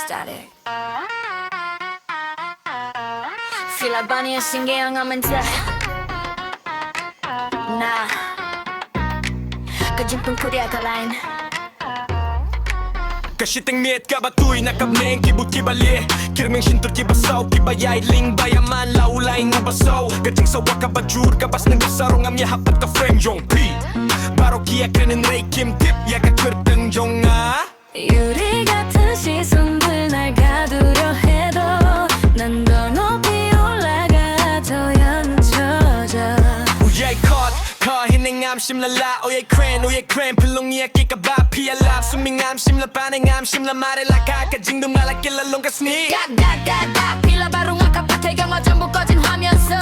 static. Feel like Bunny 신기한 하면 돼. 나 Kajing pengkuria ka lain. Kasi tingmit ka ba tuy nakabneng kibut kibali Kirmeng shintur kibasaw kibayay ling bayaman laulay ng basaw Kajing sawa ka ba jur kabas ng basarong am yahapat ka frame jong pi Baro kiya kanin ray kim tip yaga kwirteng jong nga 유리 같은 시선들 날 가두려 해도 난 더 높이 올라가 더 연쳐져 Uyay caught hinengam 심랄라 Uyay crane pilung이야 kikaba 피알랍 sumingam 심라 반engam 심라 말해라 kakajing dumala kilalong kasni 갓갓갓갓 필라 바로 아까밭에 경화 전부 꺼진 화면 속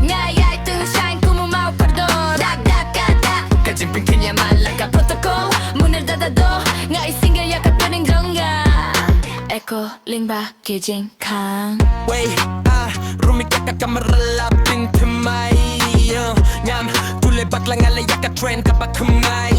나의 뜨샤인 꿈은 마우 파도 닥닥갓닥 가진 핑키냐 말라가 프로토콜 문을 닫아도 나의 싱글 약간 편행 정가 에코 링바 기진 강 Wait, rumikak ka kamaralap din tumay Ngam, tulebak lang alaya ka trend kapag kumay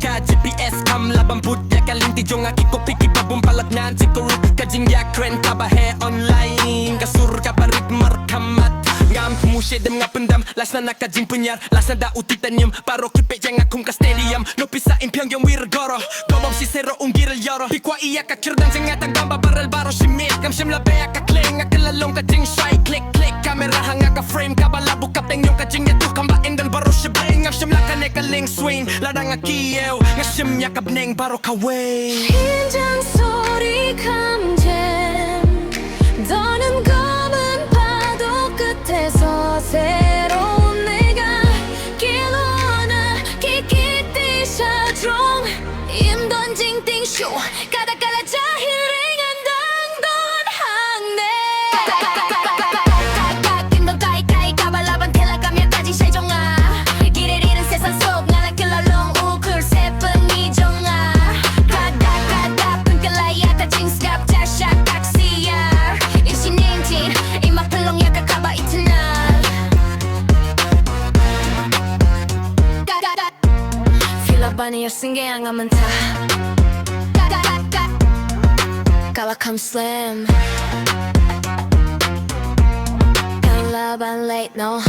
Ka GPS kam laban putya ka linti jong akiko piki babong palat nan siguro Kajing yak trend ka ba he online Kasur ka ba ritmar kamat Ngam, kumusyedem nga pendam Las na nakajing punyar Las na daw titanium Paro kipe jang akong ka stadium No pisa impyong wirgoro Gobom si zero ungiril yoro Pikwa iya ka kirdang jangatang gamba barrel baro shimit Kam shimla beya ka kling Akalalong kajing shy click click Kamera hanga ka frame Kabalabu kapeng yung kajing yato Kambain dan baro shibling Ngam shimla ka nekaling swing Ladang akiyew Nga shim yakab neng baro kaway 긴장 소리 감잼 더는 검은 파도 끝에서 새로운 내가 길로 오나 키키띠 샤종 임 던징 띵쇼 가다가라 자힐링한 당돈 항내 띵동 까이까이 까발라반 텔라가며 까지 세종아 길을 잃은 세상 속 나랑 길러롱 우클 세븐 이종아 가다가다 끈끌라야 다 징스갑 자샤 각시야 일신인진 이마 플롱 약간 가봐 이트날 필라바니야 신기한 하면 다 갈라캄 슬림 갈라반 late no